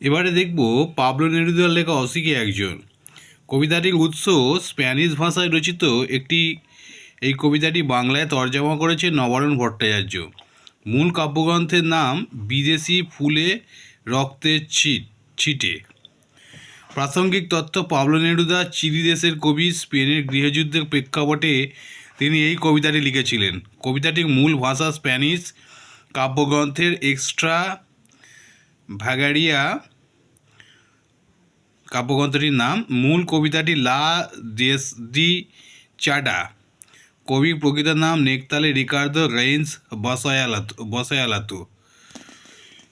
এবারে দেখব পাবলো নেরুদার লেখা অসিকে একজন। কবিতাটির উৎস স্প্যানিশ ভাষায় রচিত এই কবিতাটি বাংলায় তর্জমা করেছে নবারুণ ভট্টাচার্য। মূল কাব্যগ্রন্থের নাম বিদেশি ফুলে রক্তের ছিটে। প্রাসঙ্গিক তথ্য: পাবলো নেরুদা চিলি দেশের কবি। স্পেনের গৃহযুদ্ধের প্রেক্ষাপটে তিনি এই কবিতাটি লিখেছিলেন। কবিতাটির মূল ভাষা স্প্যানিশ। কাব্যগ্রন্থের এক্সট্রা ভাগারিয়া কাব্যগ্রন্থটির নাম। মূল কবিতাটি লা ডি চাডা। কবির প্রকৃত নাম নেকতালে রিকার্দো রেইন্স বসায়ালাতু।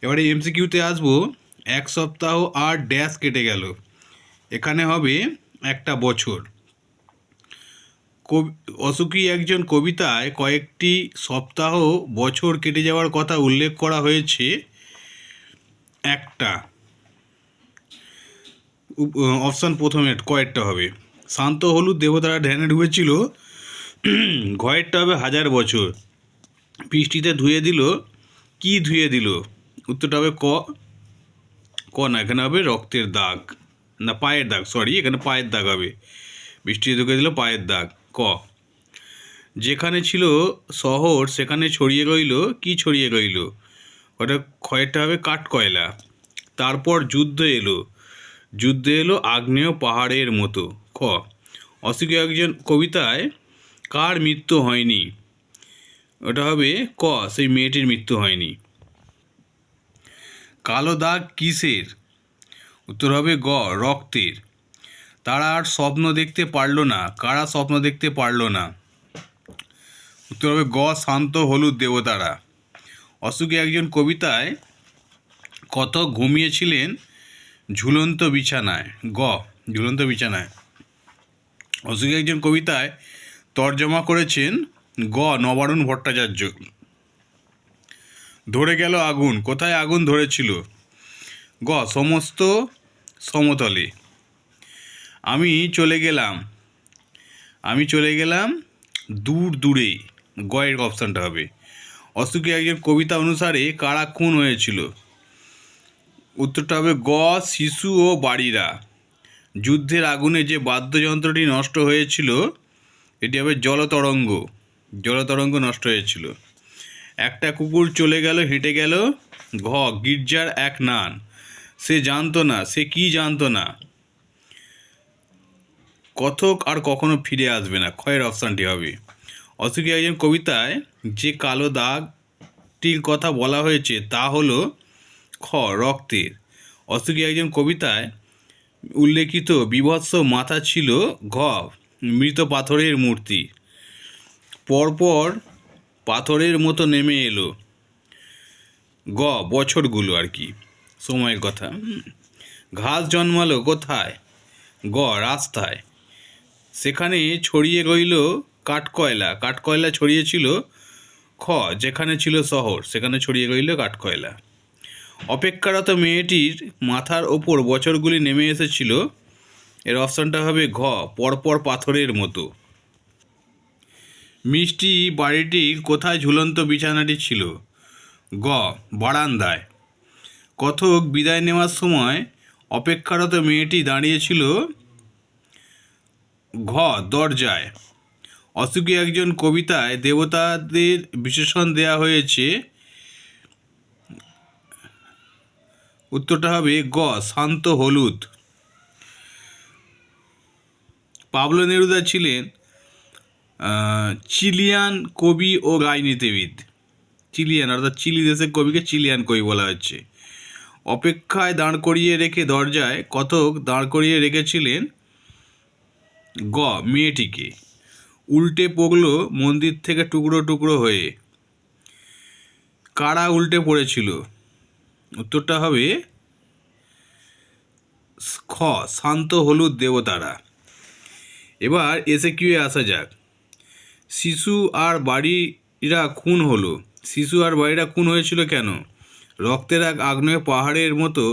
এবারে এমসিকিউতে আসবো। এক সপ্তাহ আর ড্যাশ কেটে গেল। এখানে হবে একটা বছর। অসুখী একজন কবিতায় কয়েকটি সপ্তাহ বছর কেটে যাওয়ার কথা উল্লেখ করা হয়েছে। একটা অপশান প্রথমে কয়েকটা হবে। শান্ত হলুদ দেবতারা ধ্যানে ডুবেছিল, ঘয়েরটা হবে 1000 বছর। বৃষ্টিতে ধুয়ে দিল, কি ধুয়ে দিল? উত্তরটা হবে ক না, এখানে হবে রক্তের দাগ, না পায়ের দাগ, সরি এখানে পায়ের দাগ হবে। বৃষ্টিতে ধুয়ে দিল পায়ের দাগ, ক। যেখানে ছিল শহর সেখানে ছড়িয়ে রইল, কি ছড়িয়ে রইল? ওটা ক্ষয়েরটা হবে কাঠকয়লা। তারপর যুদ্ধ এলো আগ্নেয় পাহাড়ের মতো, খ। অসুখী একজন কবিতায় কার মৃত্যু হয়নি? ওটা হবে ক, সেই মেয়েটির মৃত্যু হয়নি। কালো দাগ কিসের? উত্তর হবে গ, রক্তের। তারা আর স্বপ্ন দেখতে পারল না, কারা স্বপ্ন দেখতে পারল না? উত্তর হবে গ, শান্ত হলুদ দেবতারা। অসুখী একজন কবিতায় কত ঘুমিয়েছিলেন ঝুলন্ত বিছানায়, গ, ঝুলন্ত বিছানায়। অসুখী একজন কবিতায় তর্জমা করেছেন গ, নবারুণ ভট্টাচার্য। ধরে গেল আগুন, কোথায় আগুন ধরেছিল? গ, সমস্ত সমতলে। আমি চলে গেলাম দূর দূরে, গ এর অপশানটা হবে। অসুখী একজন কবিতা অনুসারে কারা খুন হয়েছিল? উত্তরটা হবে গ, শিশু ও বাড়িরা। যুদ্ধের আগুনে যে বাদ্যযন্ত্রটি নষ্ট হয়েছিল এটি হবে জলতরঙ্গ নষ্ট হয়েছিল। একটা কুকুর চলে গেল হেঁটে গেল, ঘ, গির্জার এক নান। সে জানতো না, সে কি জানতো না? কথক আর কখনো ফিরে আসবে না, ক্ষয়ের অপশানটি হবে। অসুখী একজন কবিতায় যে কালো দাগটির কথা বলা হয়েছে তা হলো খ, রক্তের। অসুখী একজন কবিতায় উল্লেখিত বীভৎস মাথা ছিল ঘ, মৃত পাথরের মূর্তি। পরপর পাথরের মতো নেমে এলো, গ, বছরগুলো আর কি, সময়ের কথা। ঘাস জন্মালো কোথায়? গ, রাস্তায়। সেখানে ছড়িয়ে রইল কাঠকয়লা ছড়িয়েছিল, খ, যেখানে ছিল শহর সেখানে ছড়িয়ে রইল কাঠকয়লা। অপেক্ষারত মেয়েটির মাথার ওপর বছরগুলি নেমে এসেছিল, এর অপশানটা হবে ঘ, পরপর পাথরের মতো। মিষ্টি বাড়িটির কোথায় ঝুলন্ত বিছানাটি ছিল? গ, বারান্দায়। কথক বিদায় নেওয়ার সময় অপেক্ষারত মেয়েটি দাঁড়িয়েছিল, ঘ, দরজায়। অসুখী একজন কবিতায় দেবতাদের বিশেষণ দেয়া হয়েছে, উত্তরটা হবে গ, শান্ত হলুদ। পাবলো নেরুদা ছিলেন চিলিয়ান কবি ও রাজনীতিবিদ। চিলিয়ান অর্থাৎ চিলি দেশের কবিকে চিলিয়ান কবি বলা হচ্ছে। অপেক্ষায় দাঁড় করিয়ে রেখে দরজায় কথক দাঁড় করিয়ে রেখেছিলেন, গ, মেয়েটিকে। উল্টে পড়ল মন্দির থেকে টুকরো টুকরো হয়ে, কারা উল্টে পড়েছিল? উত্তরটা হবে খ, শান্ত হলুদ দেবতারা। এবার এসে কিউ আসা যাক। শিশু আর বাড়িরা খুন হয়েছিল কেন? রক্তের এক আগ্নেয় পাহাড়ের মতো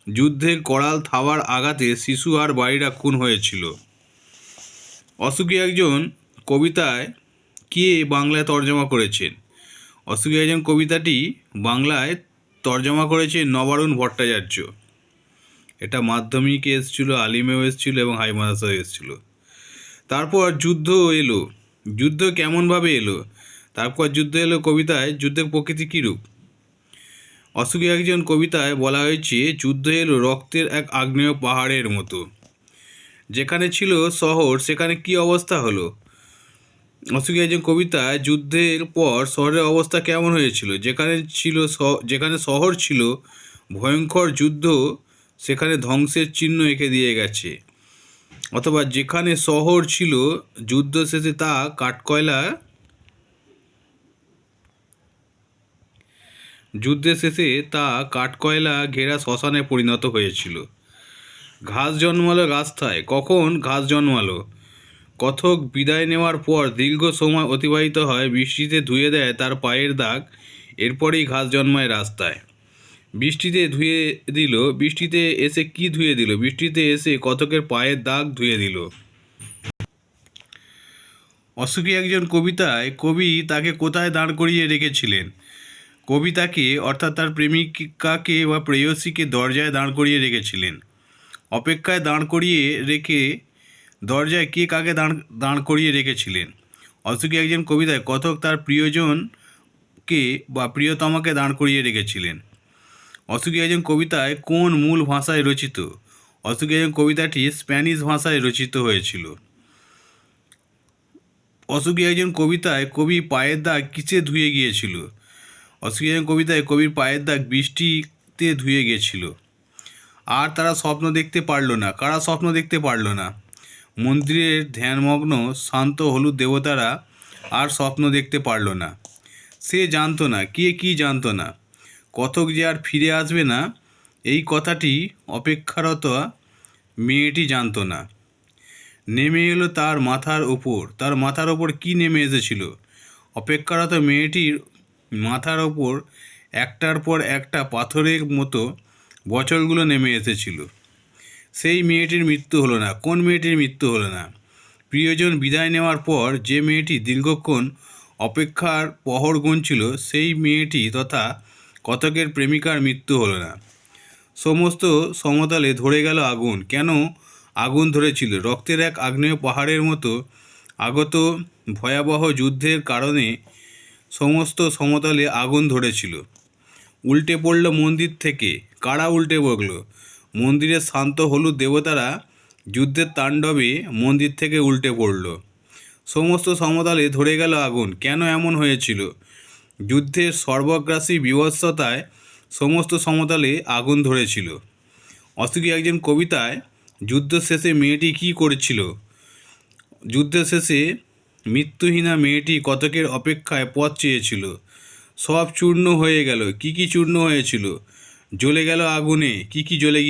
যুদ্ধের করাল থাবার আঘাতে শিশু আর বাড়িরা খুন হয়েছিল। অসুখী একজন কবিতায় কে বাংলায় তর্জমা করেছেন? অসুখী একজন কবিতাটি বাংলায় তর্জমা করেছে নবারুণ ভট্টাচার্য। এটা মাধ্যমিকে এসেছিলো, আলিমেও এসেছিলো এবং হাই মাদ্রাসাও এসেছিলো। তারপর যুদ্ধ এলো। যুদ্ধ কেমনভাবে এলো? তারপর যুদ্ধ এলো কবিতায় যুদ্ধের প্রকৃতি কীরূপ? অসুখী একজন কবিতায় বলা হয়েছে যুদ্ধ এলো রক্তের এক আগ্নেয় পাহাড়ের মতো। যেখানে ছিল শহর সেখানে কি অবস্থা হলো? অসুখী একজন কবিতায় যুদ্ধের পর শহরের অবস্থা কেমন হয়েছিল? যেখানে শহর ছিল ভয়ঙ্কর যুদ্ধ সেখানে ধ্বংসের চিহ্ন এঁকে দিয়ে গেছে। অথবা যেখানে শহর ছিল যুদ্ধ শেষে তা কাঠকয়লা ঘেরা শ্মশানে পরিণত হয়েছিল। ঘাস জন্মালো রাস্তায়। কখন ঘাস জন্মালো? কথক বিদায় নেওয়ার পর দীর্ঘ সময় অতিবাহিত হয়, বৃষ্টিতে ধুয়ে দেয় তার পায়ের দাগ, এরপরেই ঘাস জন্মায় রাস্তায়। বৃষ্টিতে এসে কি ধুয়ে দিল? বৃষ্টিতে এসে কথকের পায়ের দাগ ধুয়ে দিল। অসুখী একজন কবিতায় কবি তাকে কোথায় দাঁড় করিয়ে রেখেছিলেন? কবি তাকে অর্থাৎ তার প্রেমিকাকে বা প্রেয়সীকে দরজায় দাঁড় করিয়ে রেখেছিলেন। অপেক্ষায় দাঁড় করিয়ে রেখে দরজায় কে কাকে দাঁড় করিয়ে রেখেছিলেন? অসুখী একজন কবিতায় কথক তার প্রিয়জনকে বা প্রিয়তমাকে দাঁড় করিয়ে রেখেছিলেন। অসুখী একজন কবিতায় কোন মূল ভাষায় রচিত? অসুখী একজন কবিতাটি স্প্যানিশ ভাষায় রচিত হয়েছিল। অসুখী একজন কবিতায় কবি পায়ের দাগ কিসে ধুয়ে গিয়েছিল? অসুখী একজন কবিতায় কবির পায়ের দাগ বৃষ্টিতে ধুয়ে গিয়েছিল। আর তারা স্বপ্ন দেখতে পারল না। কারা স্বপ্ন দেখতে পারল না? মন্দিরের ধ্যানমগ্ন শান্ত হলুদ দেবতারা আর স্বপ্ন দেখতে পারল না। সে জানতো না, কে কি জানতো না? কথক যে আর ফিরে আসবে না এই কথাটি অপেক্ষারত মেয়েটি জানতো না। নেমে এলো তার মাথার ওপর কি নেমে এসেছিল? অপেক্ষারত মেয়েটির মাথার ওপর একটার পর একটা পাথরের মতো বছরগুলো নেমে এসেছিল। সেই মেয়েটির মৃত্যু হলো না। কোন মেয়েটির মৃত্যু হলো না? প্রিয়জন বিদায় নেওয়ার পর যে মেয়েটি দীর্ঘক্ষণ অপেক্ষার প্রহর গুনছিল সেই মেয়েটি তথা কথকের প্রেমিকার মৃত্যু হলো না। সমস্ত সমতলে ধরে গেল আগুন। কেন আগুন ধরেছিল? রক্তের এক আগ্নেয় পাহাড়ের মতো আগত ভয়াবহ যুদ্ধের কারণে সমস্ত সমতলে আগুন ধরেছিল। উল্টে পড়ল মন্দির থেকে। কারা উল্টে পড়ল? মন্দিরের শান্ত হলুদ দেবতারা যুদ্ধের তাণ্ডবে মন্দির থেকে উল্টে পড়ল। সমস্ত সমতলে ধরে গেল আগুন। কেন এমন হয়েছিল? যুদ্ধের সর্বগ্রাসী বীভৎসতায় সমস্ত সমতলে আগুন ধরেছিল। অসুখী একজন কবিতায় যুদ্ধ শেষে মেয়েটি কী করেছিল? যুদ্ধের শেষে মৃত্যুহীনা মেয়েটি কথকের অপেক্ষায় পথ চেয়েছিল। সব চূর্ণ হয়ে গেল। কি কি চূর্ণ হয়েছিল? জ্বলে গেল আগুনে। কি কি জ্বলে